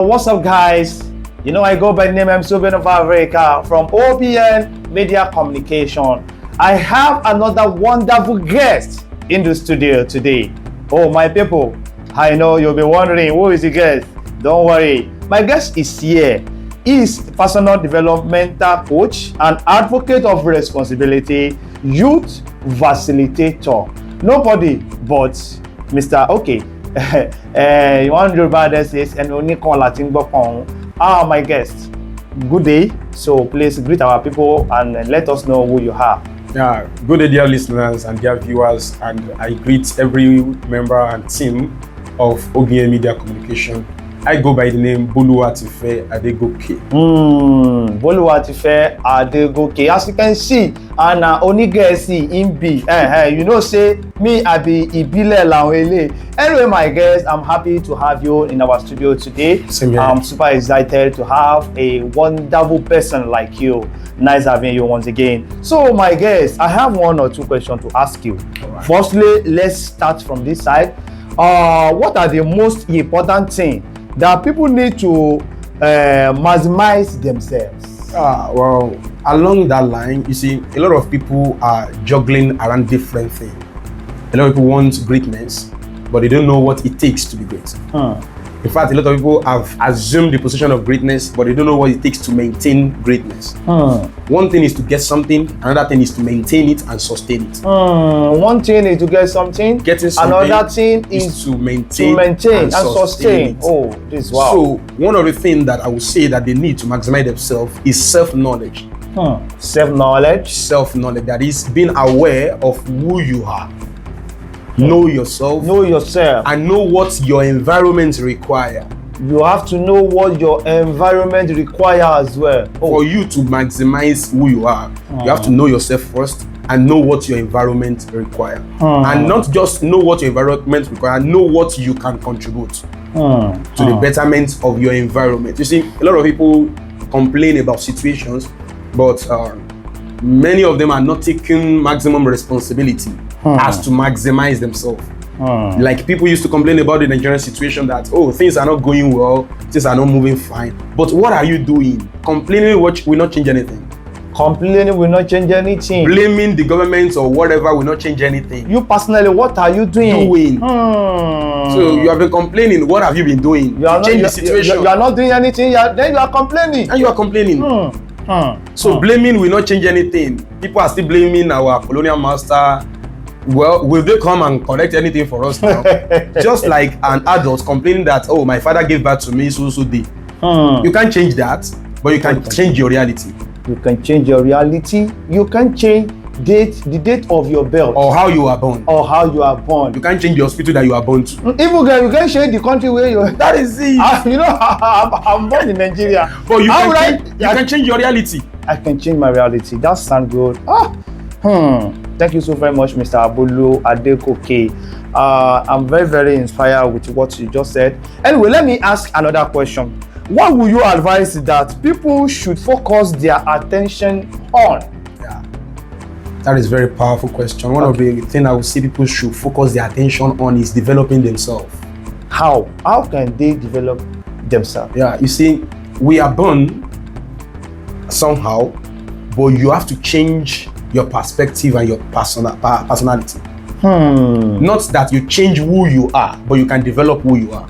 What's up, guys? You know, I go by the name I'm Subin of Africa from OBN Media Communication. I have another wonderful guest in the studio today. Oh, my people, I know you'll be wondering who is the guest. Don't worry, my guest is here. He is a personal developmental coach and advocate of responsibility, youth facilitator. Nobody but Mr. Okay. You want to about this and only call Latin my guest. Good day. So please greet our people and let us know who you are. Yeah, good day, dear listeners and dear viewers, and I greet every member and team of OBN Media Communication. I go by the name Boluwatife Adegoke. Boluwatife Adegoke. As you can see, and only guess in B. You know, say me, I be Ibile Lawele. Anyway, my guest, I'm happy to have you in our studio today. Same here. I'm super excited to have a wonderful person like you. Nice having you once again. So, my guest, I have one or two questions to ask you. Right. Firstly, let's start from this side. What are the most important things that people need to maximize themselves? Well, along that line, you see, a lot of people are juggling around different things. A lot of people want greatness, but they don't know what it takes to be great. In fact, a lot of people have assumed the position of greatness, but they don't know what it takes to maintain greatness. One thing is to get something, another thing is to maintain it and sustain it. One thing is to get something, Getting something, another thing is to maintain and sustain. it. Oh, this wow. So one of the things that I would say that they need to maximize themselves is self-knowledge. Self-knowledge. Self-knowledge, that is being aware of who you are. Know yourself. Know yourself. And know what your environment require. You have to know what your environment requires as well. For you to maximize who you are, you have to know yourself first and know what your environment require. And not just know what your environment require, know what you can contribute to the betterment of your environment. You see, a lot of people complain about situations, but many of them are not taking maximum responsibility as to maximize themselves. Like people used to complain about the Nigerian situation that, oh, things are not going well, things are not moving fine. But what are you doing? Complaining will not change anything. Complaining will not change anything. Blaming the government or whatever will not change anything. You personally, what are you doing? So you have been complaining. What have you been doing? You are change the situation. You are not doing anything. Then you are complaining. And you are complaining. So blaming will not change anything. People are still blaming our colonial master. Well, will they come and correct anything for us now? Just like an adult complaining that, oh, my father gave birth to me so day. You can't change that, but you can change your reality. You can change your reality. You can change the date of your birth. Or how you are born. Or how you are born. You can't change the hospital that you are born to. Even you can change the country where you are. That is it. You know, I'm born in Nigeria. But you can change your reality. I can change my reality. That sounds good. Thank you so very much, Mr. Bolu Adegoke. I'm very, very inspired with what you just said. Anyway, let me ask another question. What would you advise that people should focus their attention on? Yeah, that is a very powerful question. One of the things I would say people should focus their attention on is developing themselves. How? How can they develop themselves? Yeah, you see, we are born somehow, but you have to change your perspective and your personality. Not that you change who you are, but you can develop who you are.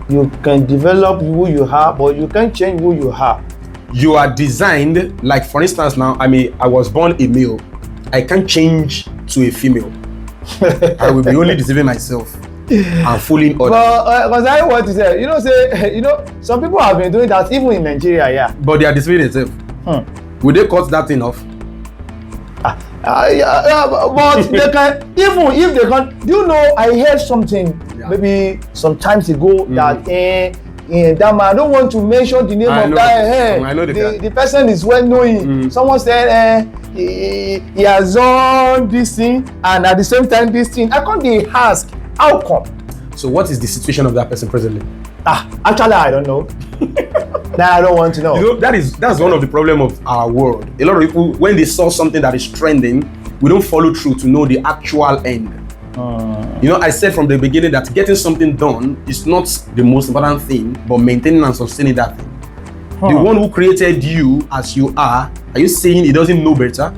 You can develop who you are, but you can change who you are. You are designed, like for instance now, I was born a male. I can't change to a female. I will be only deceiving myself and fooling others. But because I want to say, some people have been doing that even in Nigeria, yeah. But they are deceiving themselves. Will they cut that thing off? But they can, even if they can, I heard something maybe some times ago that that man, I don't want to mention the name of that. I know the person is well known. Someone said he has done this thing, and at the same time this thing. I can't ask how come. So what is the situation of that person presently? Actually, I don't know. Now I don't want to know. That's one of the problems of our world. A lot of people, when they saw something that is trending, we don't follow through to know the actual end. You know, I said from the beginning that getting something done is not the most important thing, but maintaining and sustaining that thing. The one who created you as you are you saying he doesn't know better?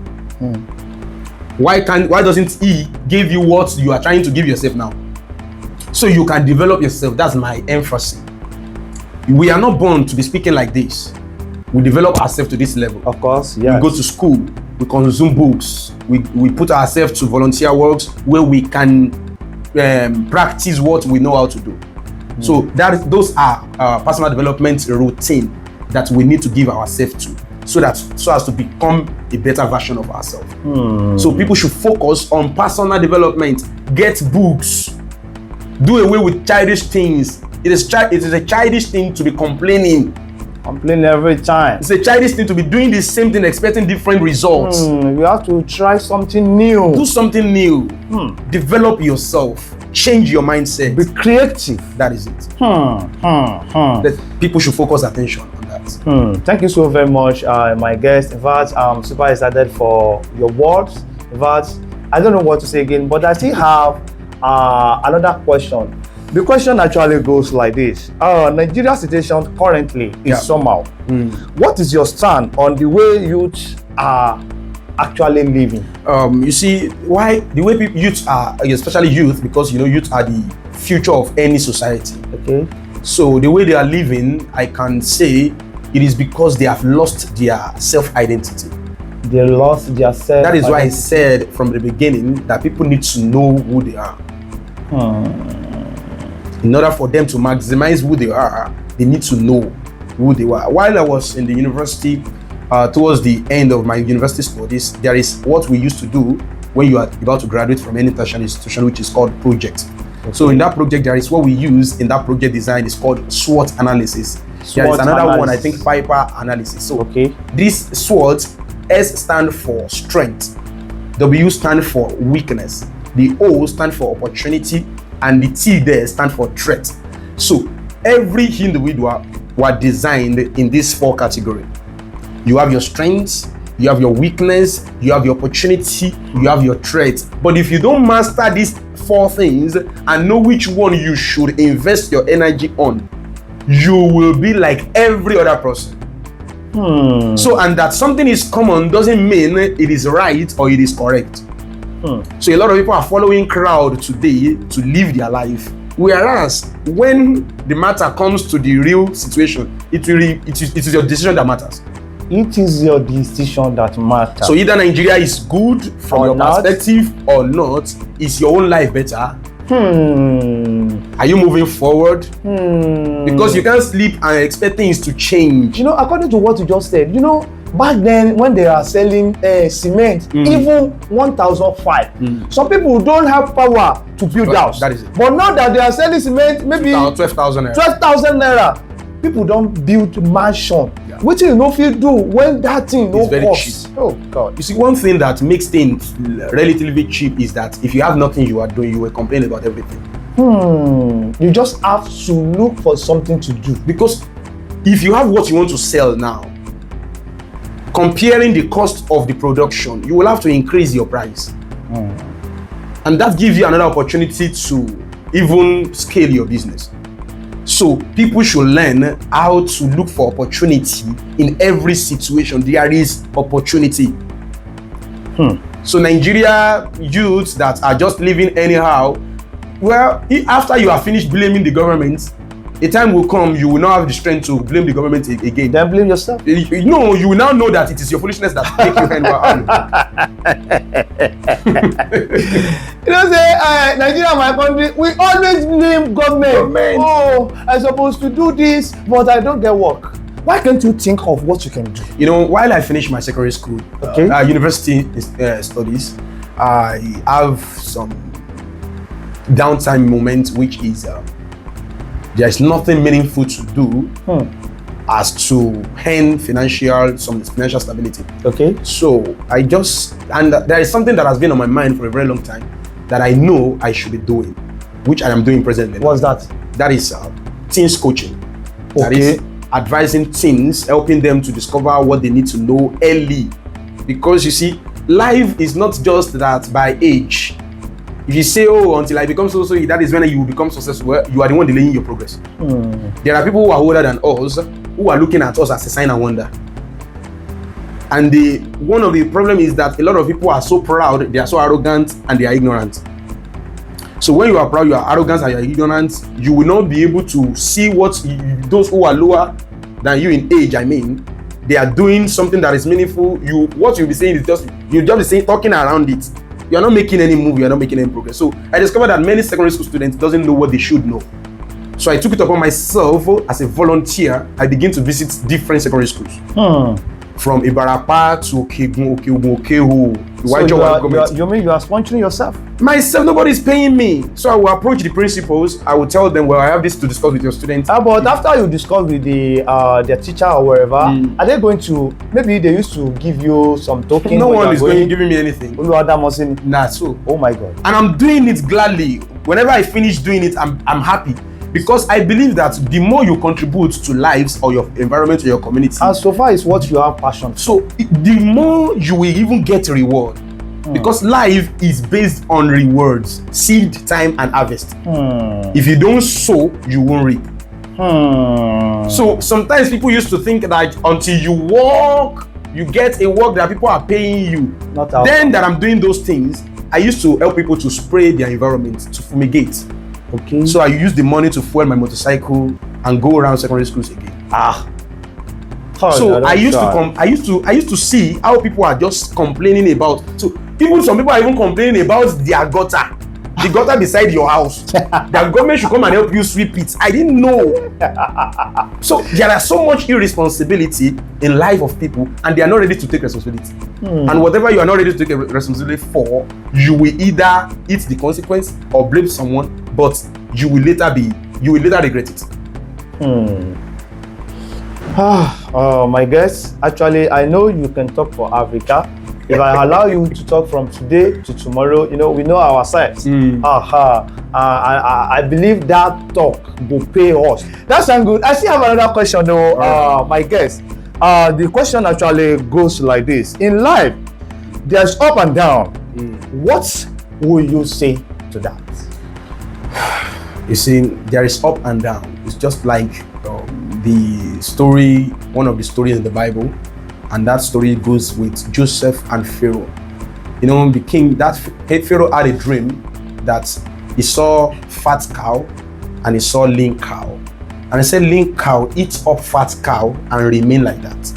Why doesn't he give you what you are trying to give yourself now? So you can develop yourself. That's my emphasis. We are not born to be speaking like this. We develop ourselves to this level. Of course, yes. We go to school, we consume books, we put ourselves to volunteer works where we can practice what we know how to do. So those are personal development routine that we need to give ourselves to, so as to become a better version of ourselves. So people should focus on personal development. Get books. Do away with childish things. It is a childish thing to be complaining. Complain every time. It's a childish thing to be doing the same thing, expecting different results. You have to try something new. Do something new. Develop yourself. Change your mindset. Be creative. That is it. That people should focus attention on that. Thank you so very much, my guest. In fact, I'm super excited for your words. In fact, I don't know what to say again, but I still have another question. The question actually goes like this. Nigeria's situation currently is somehow. What is your stand on the way youth are actually living? You see, why the way youth are, especially youth, because you know youth are the future of any society. Okay. So the way they are living, I can say it is because they have lost their self-identity. They lost their self. That is why I said from the beginning that people need to know who they are. In order for them to maximize who they are, they need to know who they were. While I was in the university, towards the end of my university studies, there is what we used to do when you are about to graduate from any tertiary institution, which is called project. Okay. So in that project, there is what we use in that project design is called SWOT analysis. There is another one, I think, Piper analysis. So this SWOT, S stand for strength, W stand for weakness, the O stand for opportunity, and the T there stand for threat. So every individual were designed in these four categories. You have your strengths, you have your weakness, you have your opportunity, you have your threat. But if you don't master these four things and know which one you should invest your energy on, you will be like every other person. So, and that something is common doesn't mean it is right or it is correct. So a lot of people are following crowd today to live their life. Whereas when the matter comes to the real situation, it is your decision that matters. It is your decision that matters. So either Nigeria is good from your perspective or not. Is your own life better? Are you moving forward? Because you can't sleep and expect things to change. You know, according to what you just said, you know, back then when they are selling cement, even 1,005, some people don't have power to build house. That is it. But now that they are selling cement, maybe 12,000 naira. 12,000 naira, people don't build mansion. What you know if you do when that thing no cost? Oh God! You see, one thing that makes things relatively cheap is that if you have nothing you are doing, you will complain about everything. You just have to look for something to do. Because if you have what you want to sell now, comparing the cost of the production, you will have to increase your price. And that gives you another opportunity to even scale your business. So people should learn how to look for opportunity in every situation. There is opportunity. So Nigeria youths that are just living anyhow, well, after you are finished blaming the government, a time will come you will not have the strength to blame the government again. Then blame yourself. No, you will now know that it is your foolishness that make you hand You know, say Nigeria, my country, we always blame government. Oh, I'm supposed to do this, but I don't get work. Why can't you think of what you can do? You know, while I finished my secondary school, university studies, I have some downtime moments, which is there is nothing meaningful to do as to earn some financial stability. So I just, and there is something that has been on my mind for a very long time that I know I should be doing, which I am doing presently. What's that? That is teens coaching. That is advising teens, helping them to discover what they need to know early. Because you see, life is not just that by age. If you say, oh, until I become so, that is when you will become successful, well, you are the one delaying your progress. There are people who are older than us who are looking at us as a sign and wonder. And one of the problem is that a lot of people are so proud, they are so arrogant, and they are ignorant. So when you are proud, you are arrogant, and you are ignorant, you will not be able to see what those who are lower than you in age, they are doing something that is meaningful. What you'll be saying is just be saying, talking around it. You are not making any move, you are not making any progress. So I discovered that many secondary school students doesn't know what they should know. So I took it upon myself as a volunteer. I began to visit different secondary schools. From Ibarapa to Okehu. So you mean you are sponsoring yourself? Myself, nobody is paying me. So I will approach the principals. I will tell them, well, I have this to discuss with your students. But after you discuss with their teacher or wherever, are they going to, maybe they used to give you some token? No one is going to give me anything. Nah, so. Oh my God. And I'm doing it gladly. Whenever I finish doing it, I'm happy. Because I believe that the more you contribute to lives or your environment or your community, and so far is what you have passion for. So the more you will even get reward. Because life is based on rewards, seed, time, and harvest. If you don't sow, you won't reap. So sometimes people used to think that until you work, you get a work that people are paying you. Then that I'm doing those things, I used to help people to spray their environment, to fumigate. Okay. So I use the money to fuel my motorcycle and go around secondary schools again. So I used to see how people are just complaining about. So some people are even complaining about their gutter, the gutter beside your house. The government should come and help you sweep it. I didn't know. So there are so much irresponsibility in life of people, and they are not ready to take responsibility. And whatever you are not ready to take responsibility for, you will either eat the consequence or blame someone, but you will later regret it. My guest, actually, I know you can talk for Africa. If I allow you to talk from today to tomorrow, we know ourselves. I believe that talk will pay us. That sounds good. I still have another question though, my guest. The question actually goes like this. In life, there's up and down. What will you say to that? You see, there is up and down. It's just like the story, one of the stories in the Bible. And that story goes with Joseph and Pharaoh. The king, Pharaoh had a dream that he saw fat cow and he saw lean cow. And he said, lean cow eats up fat cow and remain like that.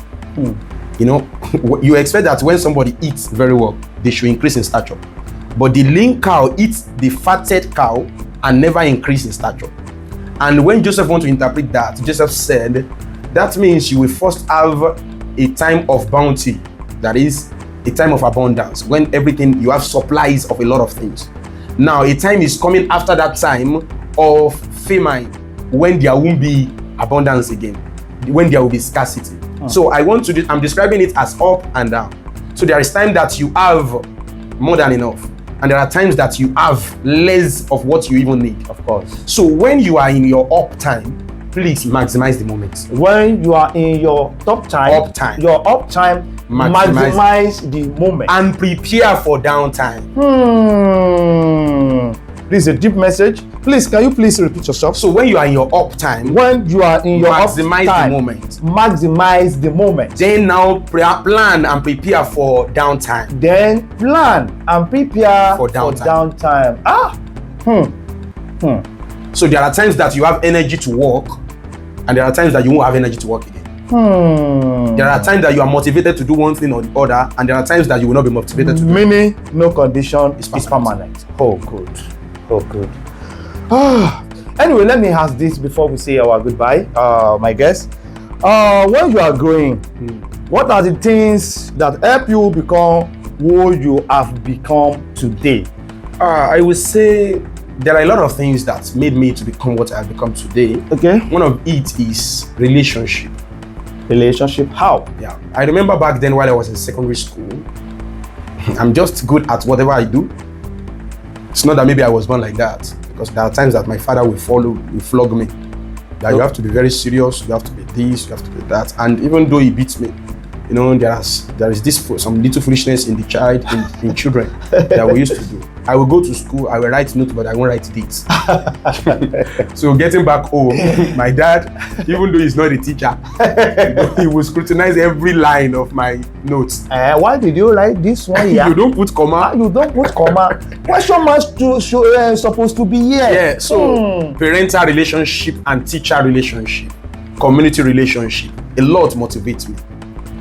You expect that when somebody eats very well, they should increase in stature. But the lean cow eats the fatted cow and never increase in stature. And when Joseph wanted to interpret that, Joseph said, that means you will first have a time of bounty, that is a time of abundance, when you have supplies of a lot of things. Now a time is coming after that time of famine, when there won't be abundance again, when there will be scarcity. So I'm describing it as up and down. So there is time that you have more than enough, and there are times that you have less of what you even need. Of course. So when you are in your up time, please maximize the moment. When you are in your top time, maximize the moment. And prepare for downtime. This is a deep message. Please, can you please repeat yourself? So when you are in your up time, maximize the moment. Maximize the moment. Then now plan and prepare for downtime. Then plan and prepare for downtime. So there are times that you have energy to work, and there are times that you won't have energy to work again. There are times that you are motivated to do one thing or the other, and there are times that you will not be motivated to do. Meaning, no condition is permanent. Oh, good. Anyway, let me ask this before we say our goodbye, my guest. When you are growing, what are the things that help you become who you have become today? I would say there are a lot of things that made me to become what I have become today. Okay. One of it is relationship. Relationship? How? Yeah. I remember back then while I was in secondary school, I'm just good at whatever I do. It's not that maybe I was born like that, because there are times that my father will flog me. That you have to be very serious, you have to be this, you have to be that. And even though he beats me, there is this some little foolishness in the child, in children that we used to do. I will go to school, I will write notes, but I won't write dates. So getting back home, my dad, even though he's not a teacher, he will scrutinize every line of my notes. Why did you write this one here? You don't put comma. You don't put comma. Question mark supposed to be here. Yeah, so parental relationship and teacher relationship, community relationship, a lot motivates me.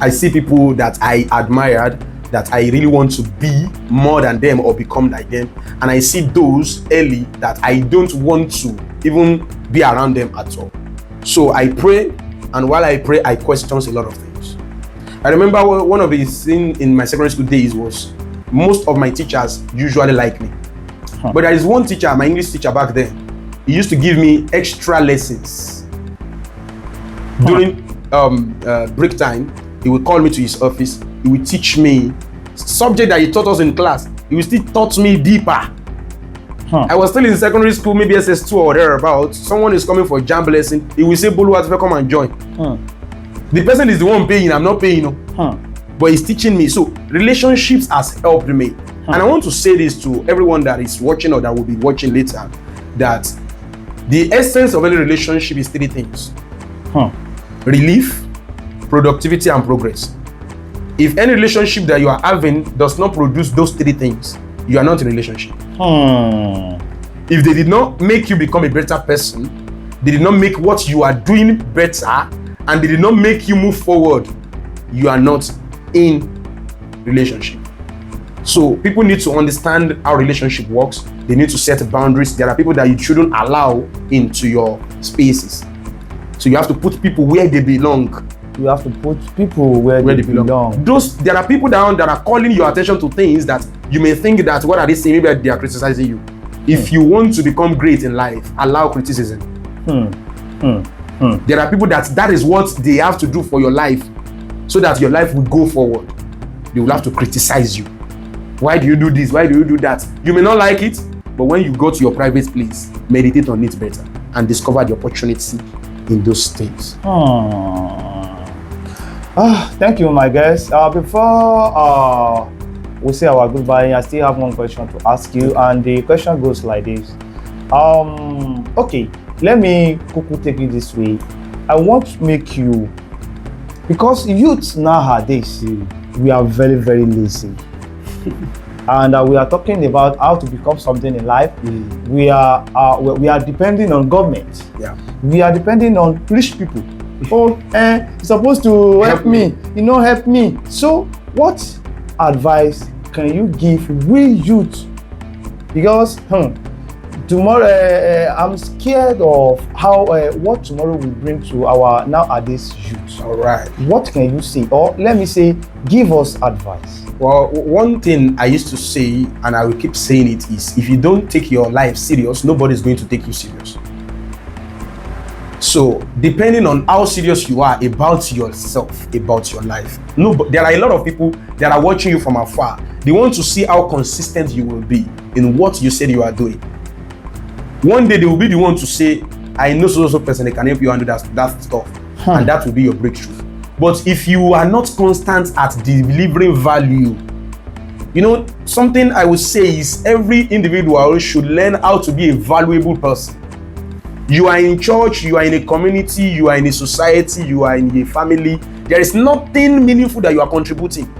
I see people that I admired, that I really want to be more than them or become like them, and I see those early that I don't want to even be around them at all. So I pray, and while I pray, I question a lot of things. I remember one of the things in my secondary school days was most of my teachers usually like me. But there is one teacher, my English teacher back then, he used to give me extra lessons. During break time, he would call me to his office. He would teach me subject that he taught us in class. He would still taught me deeper. I was still in secondary school, maybe SS2 or thereabouts. Someone is coming for a jam lesson. He will say, Boluwatife, come and join. The person is the one paying. I'm not paying. But he's teaching me. So relationships has helped me. And I want to say this to everyone that is watching or that will be watching later, that the essence of any relationship is three things. Relief, productivity, and progress. If any relationship that you are having does not produce those three things, you are not in a relationship. If they did not make you become a better person, they did not make what you are doing better, and they did not make you move forward, you are not in relationship. So people need to understand how relationship works. They need to set boundaries. There are people that you shouldn't allow into your spaces. So you have to put people where they belong. You have to put people where they belong. There are people that are calling your attention to things that you may think that what are they saying? Maybe they are criticizing you. If you want to become great in life, allow criticism. There are people that is what they have to do for your life, so that your life will go forward. They will have to criticize you. Why do you do this? Why do you do that? You may not like it, but when you go to your private place, meditate on it better and discover the opportunity in those things. Thank you, my guest. Before we say our goodbye, I still have one question to ask you, and the question goes like this. Okay, let me quickly take it this way. I want to make you, because youth nowadays, we are very, very lazy. And we are talking about how to become something in life. We are depending on government. We are depending on rich people. You're supposed to help me. Help me. So what advice can you give we youth? Because tomorrow I'm scared of how what tomorrow will bring to our nowadays youth. All right. What can you say? Or let me say, give us advice. Well, one thing I used to say, and I will keep saying it, is if you don't take your life serious, nobody is going to take you serious. So, depending on how serious you are about yourself, about your life, there are a lot of people that are watching you from afar. They want to see how consistent you will be in what you said you are doing. One day they will be the one to say, I know so person that can help you handle that stuff, and that will be your breakthrough. But if you are not constant at delivering value, something I would say is every individual should learn how to be a valuable person. You are in church, you are in a community, you are in a society, you are in a family. There is nothing meaningful that you are contributing.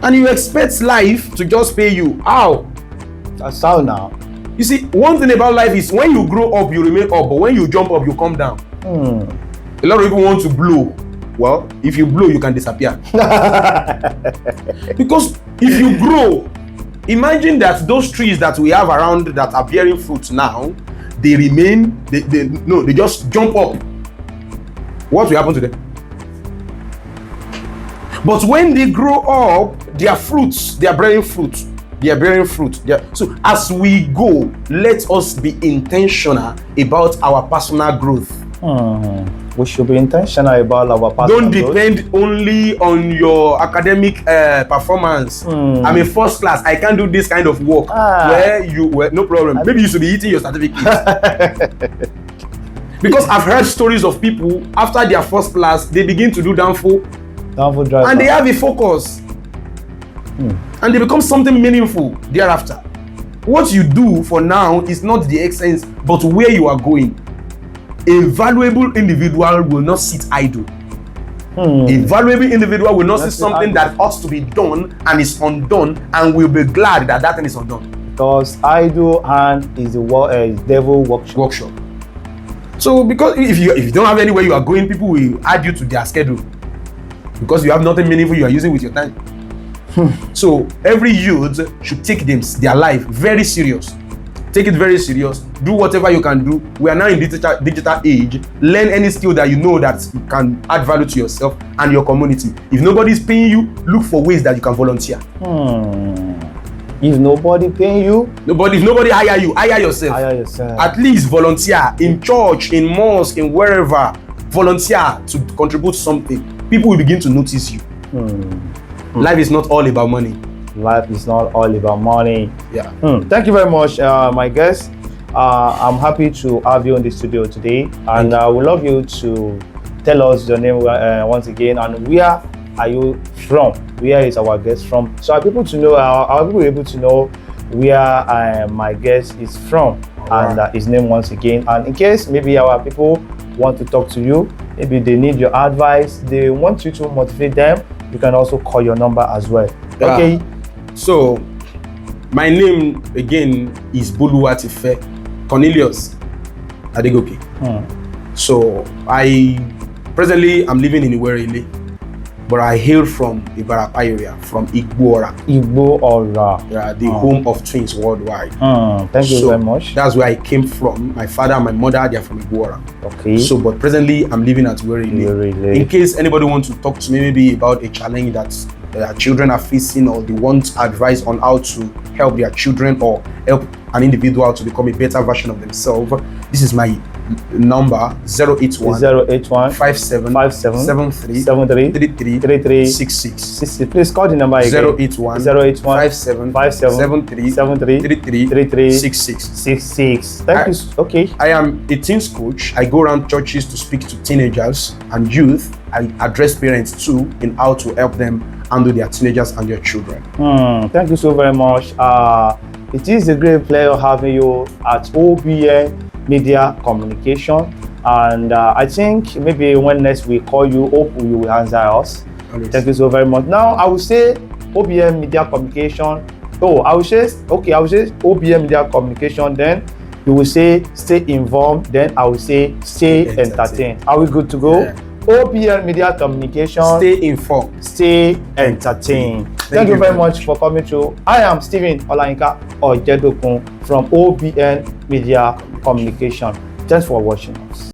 And you expect life to just pay you. How? That's how now. You see, one thing about life is when you grow up, you remain up, but when you jump up, you come down. A lot of people want to blow. Well, if you blow, you can disappear. Because if you grow, imagine that those trees that we have around that are bearing fruit now, they remain, they just jump up. What will happen to them? But when they grow up, their fruits, they are bearing fruit. They are bearing fruit. So as we go, let us be intentional about our personal growth. We should be intentional about our personal Don't depend only on your academic performance. I'm a first class. I can't do this kind of work. No problem. Maybe you should be eating your certificate. Because I've heard stories of people after their first class, they begin to do downfall. Downfall driver. And they have a focus. And they become something meaningful thereafter. What you do for now is not the essence, but where you are going. A valuable individual will not sit idle. A valuable individual will not see something that ought to be done and is undone and will be glad that that thing is undone. Because idle hand is the devil workshop. So because if you don't have anywhere you are going, people will add you to their schedule. Because you have nothing meaningful you are using with your time. So every youth should take their life very serious. Take it very serious. Do whatever you can do. We are now in digital age. Learn any skill that you know that you can add value to yourself and your community. If nobody is paying you, look for ways that you can volunteer. If nobody paying you, if nobody hire you, hire yourself. At least volunteer in church, in mosque, in wherever. Volunteer to contribute something. People will begin to notice you. Life is not all about money. Life is not all about money. Yeah. Thank you very much, my guest. I'm happy to have you in the studio today, and I would love you to tell us your name once again and where are you from? Where is our guest from? So our people to know, our people able to know where my guest is from and his name once again. And in case maybe our people want to talk to you, maybe they need your advice, they want you to motivate them, you can also call your number as well. Okay. So my name again is Boluwatife Cornelius Adegoke. So presently I'm living in Iwerele, but I hail from Ibarapa area, from Igboora. Yeah, the home of twins worldwide. Thank you very much. That's where I came from. My father and my mother, they are from Igboora. Okay. So, but presently I'm living at Iwerele. In case anybody wants to talk to me maybe about a challenge that their children are facing, or they want advice on how to help their children or help an individual to become a better version of themselves, this is my number: 081 57 73 33 66. Please call the number again. 081 57 73 33 66. Thank you. Okay. I am a teens coach. I go around churches to speak to teenagers and youth. I address parents too in how to help them handle their teenagers and their children. Thank you so very much. It is a great pleasure having you at OBN Media Communication, and I think maybe when next we call you, hope you will answer us. Thank you so very much. Now I will say OBN Media Communication. I will say OBN Media Communication. Then you will say stay informed. Then I will say stay entertained. Are we good to go? Yeah. OBN Media Communication. Stay informed. Stay entertained. Thank you very much for coming through. I am Stephen Olayinka Ojedokun from OBN Media Communication. Thanks for watching us.